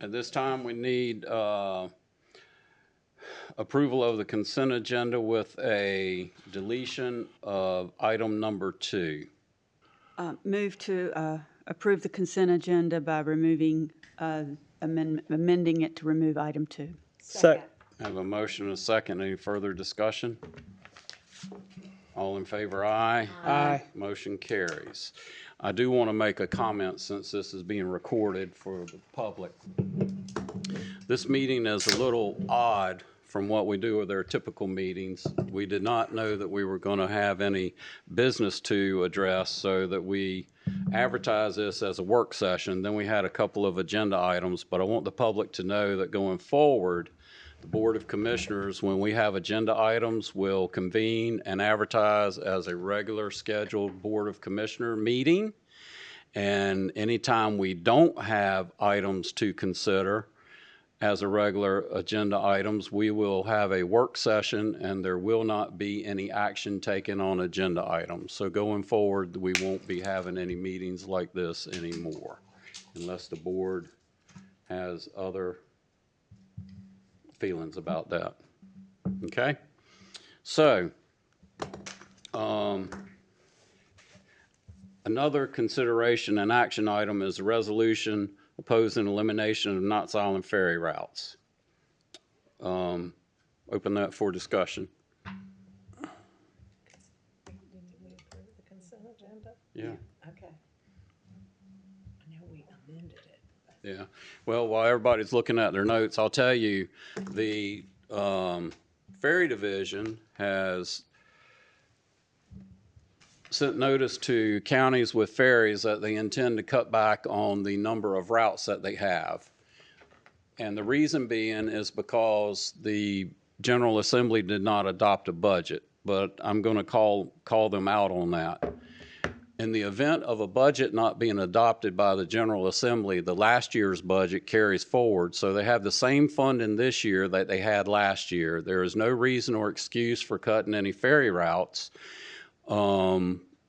At this time, we need approval of the consent agenda with a deletion of item number 2. Move to approve the consent agenda by removing, amending it to remove item 2. Second. I have a motion and a second. Any further discussion? All in favor, aye. Aye. Motion carries. I do want to make a comment since this is being recorded for the public. This meeting is a little odd from what we do with our typical meetings. We did not know that we were going to have any business to address, so that we advertised this as a work session. Then we had a couple of agenda items, but I want the public to know that going forward, the Board of Commissioners, when we have agenda items, will convene and advertise as a regular scheduled Board of Commissioner meeting. And anytime we don't have items to consider as a regular agenda items, we will have a work session, and there will not be any action taken on agenda items. So going forward, we won't be having any meetings like this anymore, unless the board has other feelings about that. Okay? So, another consideration and action item is a resolution opposing elimination of Knott's Island ferry routes. Open that for discussion. Didn't we approve the consent agenda? Yeah. Okay. I know we amended it. Yeah. Well, while everybody's looking at their notes, I'll tell you, the ferry division has sent notice to counties with ferries that they intend to cut back on the number of routes that they have. And the reason being is because the General Assembly did not adopt a budget, but I'm going to call them out on that. In the event of a budget not being adopted by the General Assembly, the last year's budget carries forward. So they have the same funding this year that they had last year. There is no reason or excuse for cutting any ferry routes,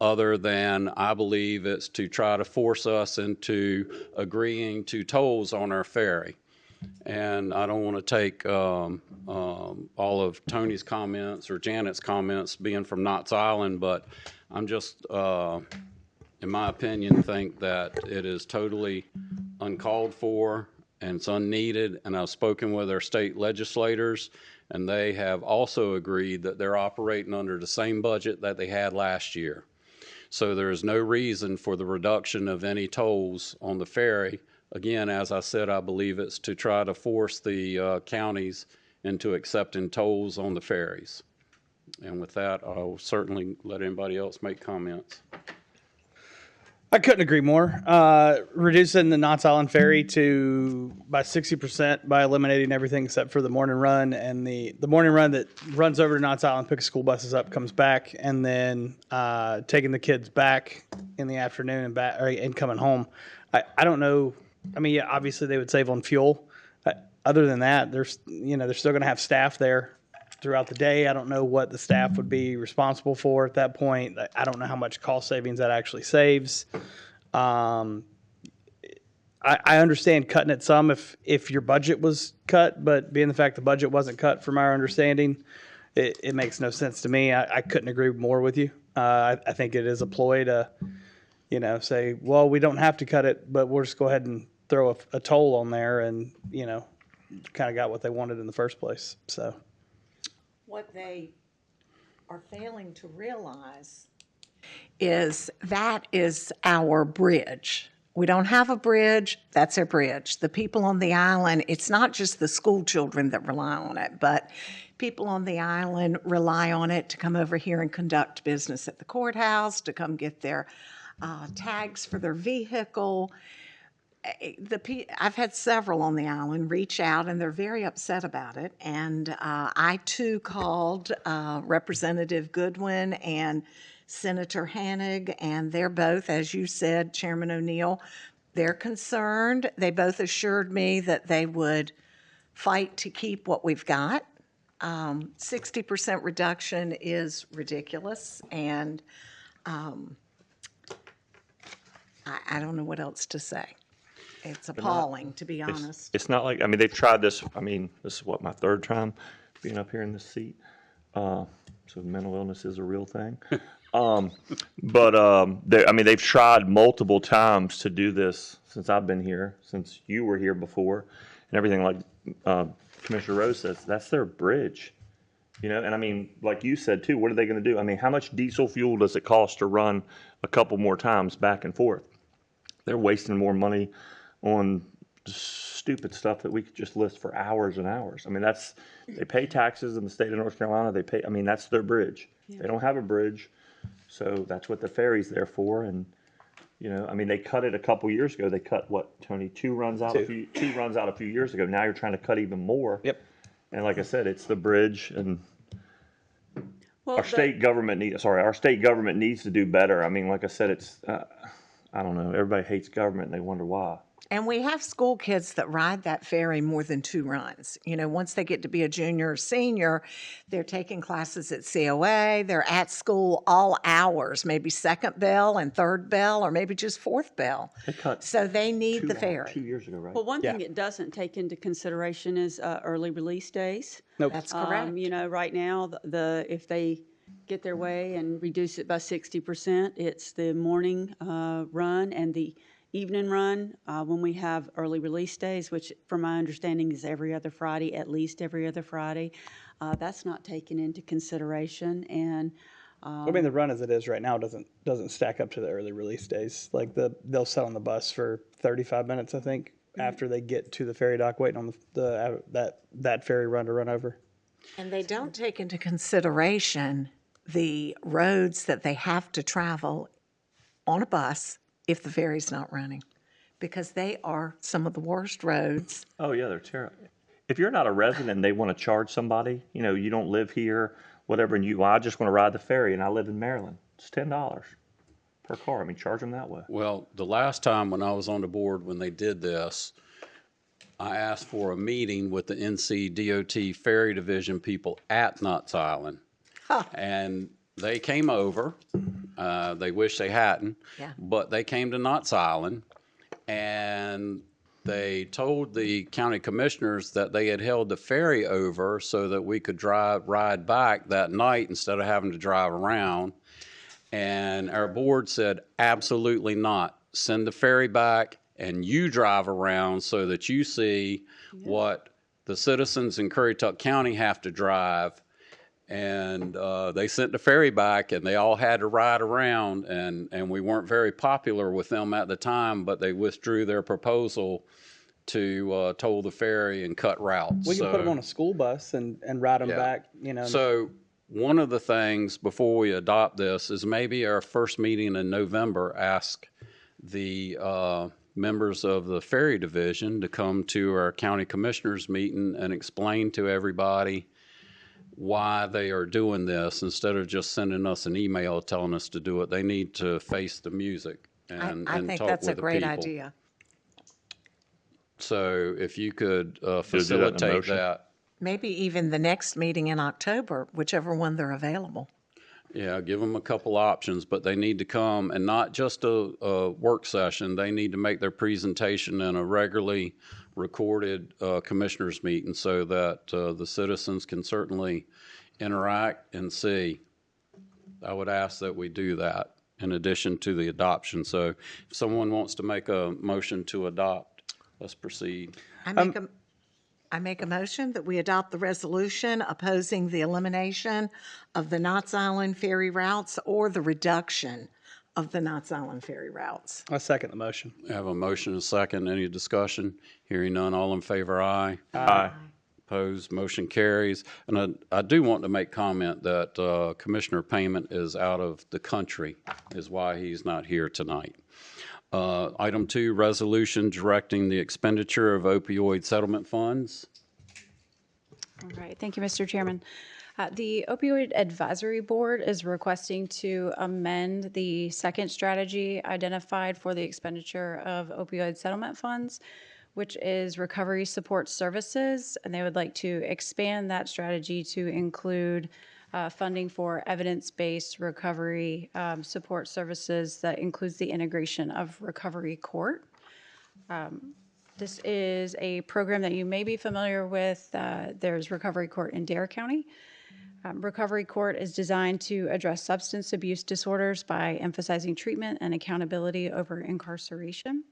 other than, I believe, it's to try to force us into agreeing to tolls on our ferry. And I don't want to take all of Tony's comments or Janet's comments being from Knott's Island, but I'm just, in my opinion, think that it is totally uncalled for and it's unneeded. And I've spoken with our state legislators, and they have also agreed that they're operating under the same budget that they had last year. So there is no reason for the reduction of any tolls on the ferry. Again, as I said, I believe it's to try to force the counties into accepting tolls on the ferries. And with that, I'll certainly let anybody else make comments. I couldn't agree more. Reducing the Knott's Island ferry by 60% by eliminating everything except for the morning run, and the morning run that runs over to Knott's Island, picks school buses up, comes back, and then taking the kids back in the afternoon and coming home. I don't know. I mean, yeah, obviously they would save on fuel. Other than that, they're still going to have staff there throughout the day. I don't know what the staff would be responsible for at that point. I don't know how much cost savings that actually saves. I understand cutting it some if your budget was cut, but being the fact the budget wasn't cut from our understanding, it makes no sense to me. I couldn't agree more with you. I think it is a ploy to, say, well, we don't have to cut it, but we'll just go ahead and throw a toll on there, and, kind of got what they wanted in the first place. So What they are failing to realize is that is our bridge. We don't have a bridge, that's our bridge. The people on the island, it's not just the school children that rely on it, but people on the island rely on it to come over here and conduct business at the courthouse, to come get their tags for their vehicle. I've had several on the island reach out, and they're very upset about it. And I, too, called Representative Goodwin and Senator Hannig, and they're both, as you said, Chairman O'Neill, they're concerned. They both assured me that they would fight to keep what we've got. 60% reduction is ridiculous, and I don't know what else to say. It's appalling, to be honest. It's not like, I mean, they've tried this, I mean, this is what, my third time being up here in this seat. So mental illness is a real thing. I mean, they've tried multiple times to do this since I've been here, since you were here before, and everything. Like Commissioner Rose says, that's their bridge, you know. And I mean, like you said too, what are they going to do? I mean, how much diesel fuel does it cost to run a couple more times back and forth? They're wasting more money on stupid stuff that we could just list for hours and hours. I mean, they pay taxes in the state of North Carolina. They pay, I mean, that's their bridge. They don't have a bridge, so that's what the ferry's there for. And, you know, I mean, they cut it a couple years ago. They cut what, Tony, two runs out a few years ago. Now you're trying to cut even more. Yep. And like I said, it's the bridge, and Well, our state government needs to do better. I mean, like I said, it's, I don't know, everybody hates government and they wonder why. And we have school kids that ride that ferry more than 2 runs. You know, once they get to be a junior or senior, they're taking classes at COA, they're at school all hours, maybe second bell and third bell, or maybe just fourth bell. They cut So they need the 2 ferry. years ago, right? Well, one thing Yeah. it doesn't take into consideration is early release days. Nope. That's correct. You know, right now, if they get their way and reduce it by 60%, it's the morning run and the evening run when we have early release days, which from my understanding is every other Friday, at least every other Friday. That's not taken into consideration. And I mean, the run as it is right now doesn't stack up to the early release days. Like they'll sit on the bus for 35 minutes, I think, after they get to the ferry dock, waiting on that ferry run to run over. And they don't take into consideration the roads that they have to travel on a bus if the ferry's not running, because they are some of the worst roads. Oh yeah, they're terrible. If you're not a resident and they want to charge somebody, you know, you don't live here, whatever, and I just want to ride the ferry and I live in Maryland, it's $10 per car. I mean, charge them that way. Well, the last time when I was on the board, when they did this, I asked for a meeting with the NCDOT Ferry Division people at Knott's Island. And they came over. They wish they hadn't. Yeah. But they came to Knott's Island, and they told the county commissioners that they had held the ferry over so that we could ride back that night instead of having to drive around. And our board said, absolutely not. Send the ferry back and you drive around so that you see what the citizens in Currituck County have to drive. And they sent the ferry back, and they all had to ride around, and we weren't very popular with them at the time, but they withdrew their proposal to toll the ferry and cut routes. We can put them on a school bus and ride them back, you know. So one of the things before we adopt this is maybe our first meeting in November, ask the members of the ferry division to come to our county commissioners meeting and explain to everybody why they are doing this instead of just sending us an email telling us to do it. They need to face the music and I think talk that's a with the great people. idea. So if you could do that in a facilitate motion? that. Maybe even the next meeting in October, whichever one they're available. Yeah, give them a couple options, but they need to come, and not just a work session. They need to make their presentation in a regularly recorded commissioners meeting so that the citizens can certainly interact and see. I would ask that we do that in addition to the adoption. So if someone wants to make a motion to adopt, let's proceed. I make a motion that we adopt the resolution opposing the elimination of the Knott's Island ferry routes or the reduction of the Knott's Island ferry routes. I second the motion. I have a motion and a second. Any discussion? Hearing none, all in favor, aye. Aye. Opposed, motion carries. And I do want to make comment that Commissioner Payment is out of the country, is why he's not here tonight. Item 2, resolution directing the expenditure of opioid settlement funds. All right, thank you, Mr. Chairman. The Opioid Advisory Board is requesting to amend the second strategy identified for the expenditure of opioid settlement funds, which is recovery support services, and they would like to expand that strategy to include funding for evidence-based recovery support services that includes the integration of recovery court. This is a program that you may be familiar with. There's Recovery Court in Dare County. Recovery Court is designed to address substance abuse disorders by emphasizing treatment and accountability over incarceration.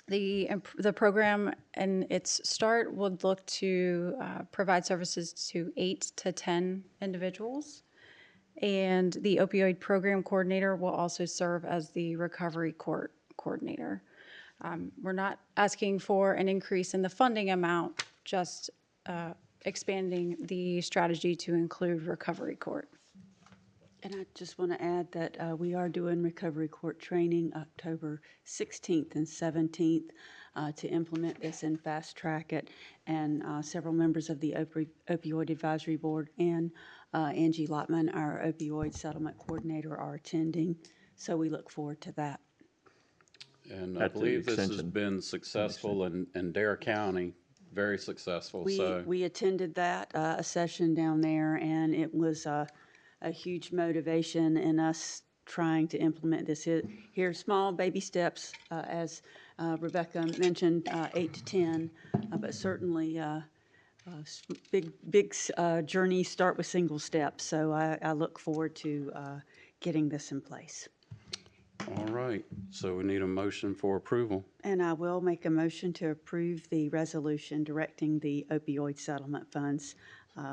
The program in its start would look to provide services to 8 to 10 individuals. And the opioid program coordinator will also serve as the recovery court coordinator. We're not asking for an increase in the funding amount, just expanding the strategy to include recovery court. And I just want to add that we are doing recovery court training October 16th and 17th to implement this and fast track it. And several members of the Opioid Advisory Board and Angie Lottman, our opioid settlement coordinator, are attending. So we look forward to that. And I At the believe this has extension. been successful in Dare County, very successful, so. We attended that, a session down there, and it was a huge motivation in us trying to implement this here. Small baby steps, as Rebecca mentioned, 8 to 10, but certainly big journeys start with single steps. So I look forward to getting this in place. All right, so we need a motion for approval. And I will make a motion to approve the resolution directing the opioid settlement funds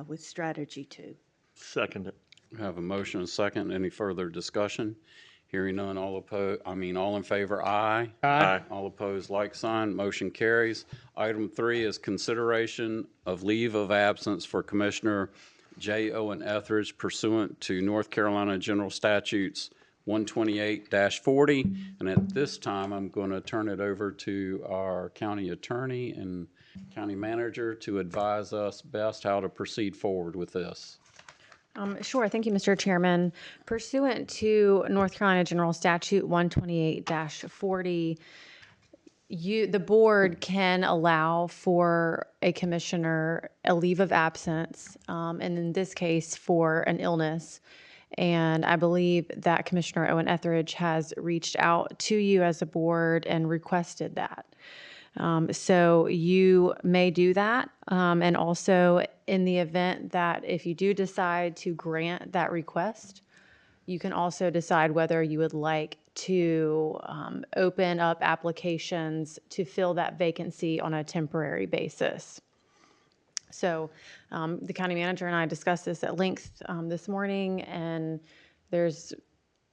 with strategy 2. Second it. We have a motion and a second. Any further discussion? Hearing none, all in favor, aye. Aye. All opposed, like sign. Motion carries. Item 3 is consideration of leave of absence for Commissioner J. Owen Etheridge pursuant to North Carolina General Statutes 128-40. And at this time, I'm going to turn it over to our county attorney and county manager to advise us best how to proceed forward with this. Sure. Thank you, Mr. Chairman. Pursuant to North Carolina General Statute 128-40, the board can allow for a commissioner a leave of absence, and in this case, for an illness. And I believe that Commissioner Owen Etheridge has reached out to you as a board and requested that. So you may do that. And also in the event that if you do decide to grant that request, you can also decide whether you would like to open up applications to fill that vacancy on a temporary basis. So the county manager and I discussed this at length this morning, and there's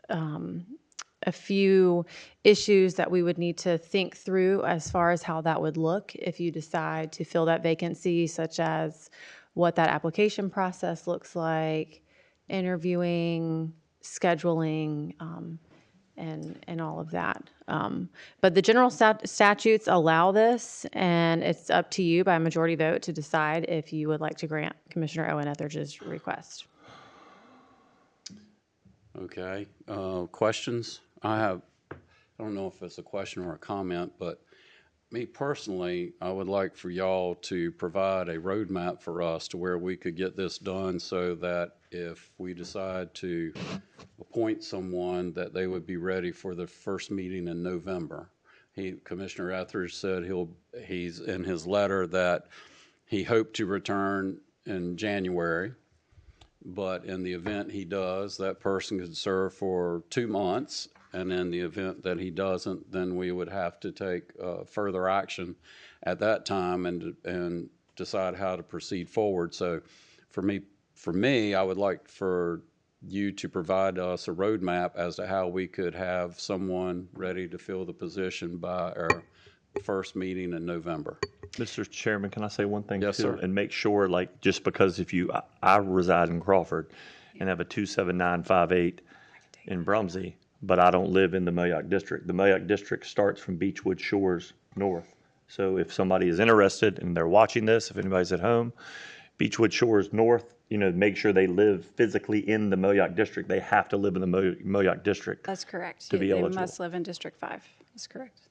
a few issues that we would need to think through as far as how that would look if you decide to fill that vacancy, such as what that application process looks like, interviewing, scheduling, and all of that. But the general statutes allow this, and it's up to you by a majority vote to decide if you would like to grant Commissioner Owen Etheridge's request. Okay, questions? I don't know if it's a question or a comment, but me personally, I would like for y'all to provide a roadmap for us to where we could get this done so that if we decide to appoint someone, that they would be ready for the first meeting in November. Commissioner Etheridge said he's in his letter that he hoped to return in January. But in the event he does, that person could serve for 2 months. And in the event that he doesn't, then we would have to take further action at that time and decide how to proceed forward. So for me, I would like for you to provide us a roadmap as to how we could have someone ready to fill the position by our first meeting in November. Mr. Chairman, can I say one thing? Yes, too? sir. And make sure, like, just because I reside in Crawford and have a 27958 in Brumsey, but I don't live in the Moyock District. The Moyock District starts from Beechwood Shores north. So if somebody is interested and they're watching this, if anybody's at home, Beechwood Shores north, make sure they live physically in the Moyock District. They have to live in the Moyock District. That's correct. To be They eligible. must live in District 5. That's correct.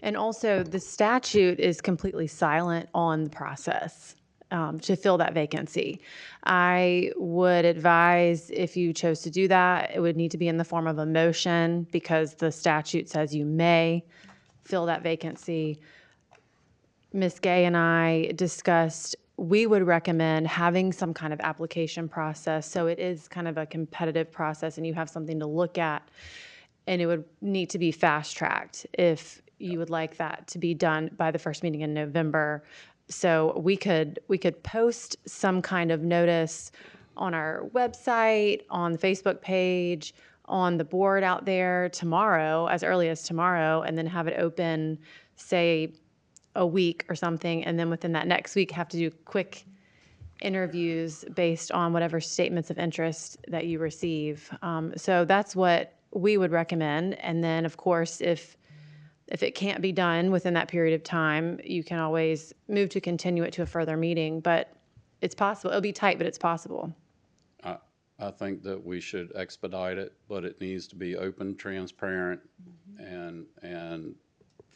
And also, the statute is completely silent on the process to fill that vacancy. I would advise, if you chose to do that, it would need to be in the form of a motion because the statute says you may fill that vacancy, Ms. Gay and I discussed, we would recommend having some kind of application process. So it is kind of a competitive process and you have something to look at. And it would need to be fast tracked if you would like that to be done by the first meeting in November. So we could post some kind of notice on our website, on the Facebook page, on the board out there tomorrow, as early as tomorrow, and then have it open, say, a week or something, and then within that next week have to do quick interviews based on whatever statements of interest that you receive. So that's what we would recommend. And then, of course, if it can't be done within that period of time, you can always move to continue it to a further meeting. But it's possible. It'll be tight, but it's possible. I think that we should expedite it, but it needs to be open, transparent, and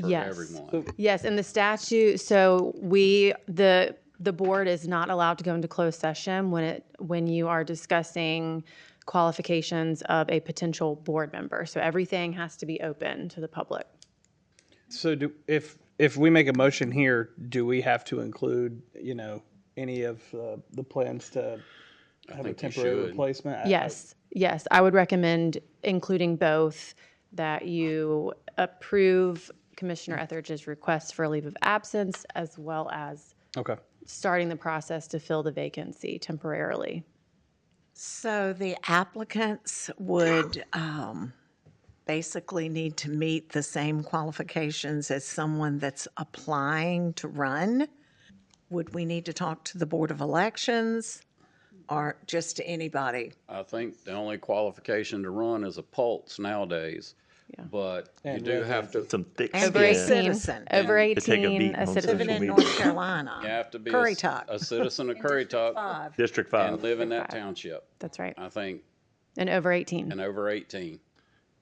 for Yes. everyone. Yes, in the statute, so the board is not allowed to go into closed session when you are discussing qualifications of a potential board member. So everything has to be open to the public. So if we make a motion here, do we have to include, any of the plans to have a think we temporary should. replacement? Yes, I would recommend including both, that you approve Commissioner Etheridge's request for a leave of absence as well as Okay. starting the process to fill the vacancy temporarily. So the applicants would basically need to meet the same qualifications as someone that's applying to run? Would we need to talk to the Board of Elections or just to anybody? I think the only qualification to run is a pulse nowadays. But you do have to, Some thick And Over be a skin. 18, citizen. over To take a 18, beat a on citizen. Living in media. North Carolina. you have to be Currituck. a citizen of Currituck District and 5, live in that township. That's right, I think, and over 18. and over 18.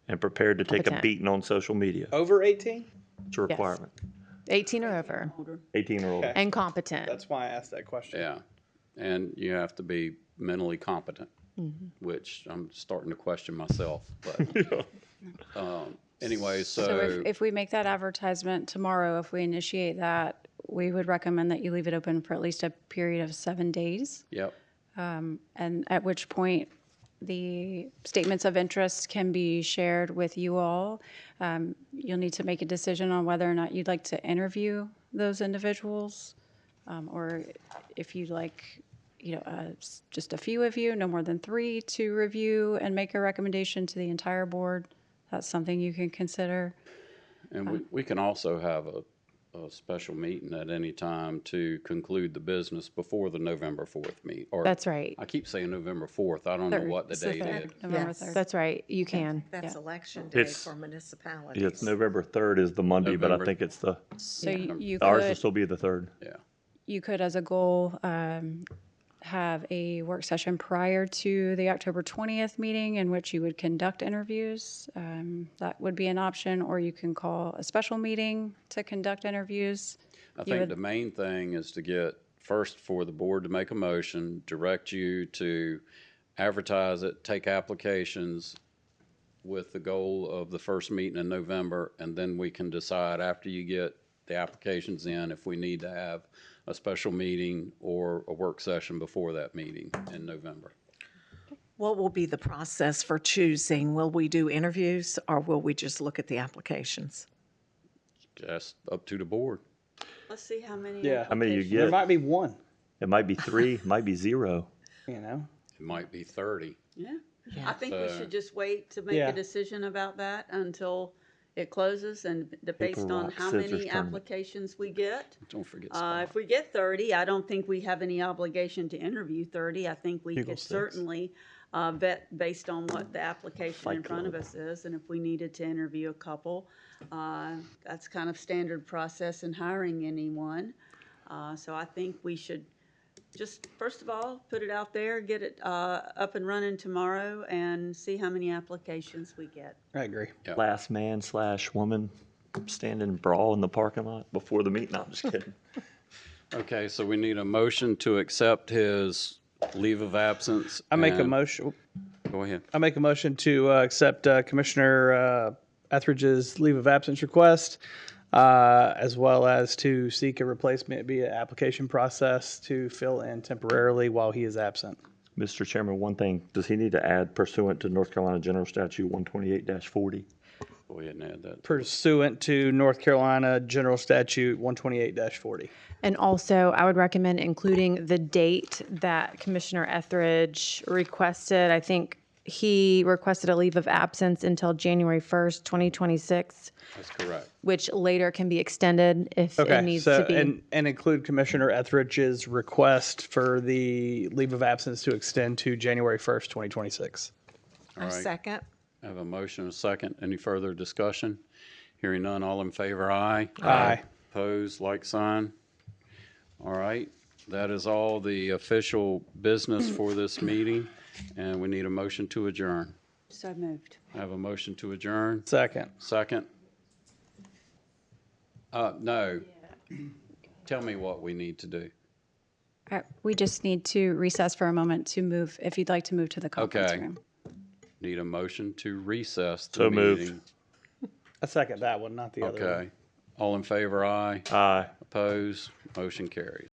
and prepared to take a Competent. beating on social media. Over 18? It's a requirement. 18 or over, 18 or older. Okay. and competent. That's why I asked that question. Yeah. And you have to be mentally competent, Mm-hmm. which I'm starting to question myself. But anyway, So if we make that advertisement tomorrow, if we initiate that, we would recommend that you leave it open for at least a period of 7 days. yep. And at which point, the statements of interest can be shared with you all. You'll need to make a decision on whether or not you'd like to interview those individuals, or if you'd like, just a few of you, no more than 3, to review and make a recommendation to the entire board. That's something you can consider. And we can also have a special meeting at any time to conclude the business before the November 4th meet. Or That's right. I keep saying November 4th. I don't know Third. what the It's the date third. is. November Yes. 3rd. That's right, you can. That's Yeah. election day It's- for municipalities. Yeah, it's November 3rd is the Monday, but I November- think it's the, So you ours will could, still be the 3rd. Yeah. you could, as a goal, have a work session prior to the October 20th meeting in which you would conduct interviews. That would be an option, or you can call a special meeting to conduct interviews. I You think would- the main thing is to get, first for the board to make a motion, direct you to advertise it, take applications with the goal of the first meeting in November, and then we can decide after you get the applications in if we need to have a special meeting or a work session before that meeting in November. What will be the process for choosing? Will we do interviews or will we just look at the applications? Just up to the board. Let's see how many. Yeah. How many you applications- There get? might be one, It might be 3, might be 0. you know? It might be 30. Yeah. I think we So- should just wait to make Yeah. a decision about that until it closes and based Paper, on rock, how scissors many tournament. applications we get. Don't forget If spot. we get 30, I don't think we have any obligation to interview 30. I think we Eagle could sticks. certainly vet based on what the application in front of us is. And if we needed to interview a couple, that's kind of standard process in hiring anyone. So I think we should just, first of all, put it out there, get it up and running tomorrow and see how many applications we get. I agree. Last man / woman standing brawl in the parking lot before the meeting. No, I'm just kidding. Okay, so we need a motion to accept his leave of absence. I make a and- motion, Go ahead. I make a motion to accept Commissioner Etheridge's leave of absence request as well as to seek a replacement via application process to fill in temporarily while he is absent. Mr. Chairman, one thing, does he need to add pursuant to North Carolina General Statute 128-40? Go ahead and add that. Pursuant to North Carolina General Statute 128-40. And also, I would recommend including the date that Commissioner Etheridge requested. I think he requested a leave of absence until January 1st, 2026, That's correct. which later can be extended if it Okay, needs so, to be. and include Commissioner Etheridge's request for the leave of absence to extend to January 1st, 2026. All right. Second. I have a motion and a second. Any further discussion? Hearing none, all in favor, aye. Aye. Opposed, like sign. All right, that is all the official business for this meeting, and we need a motion to adjourn. So moved. I have a motion to adjourn. Second. Second? No. Tell me what we need to do. We just need to recess for a moment to move, if you'd like to move to the conference Okay. room. Need a motion to recess the So moved. meeting. I second that one, not the other one. Okay. All in favor, aye. Aye. Opposed, motion carries.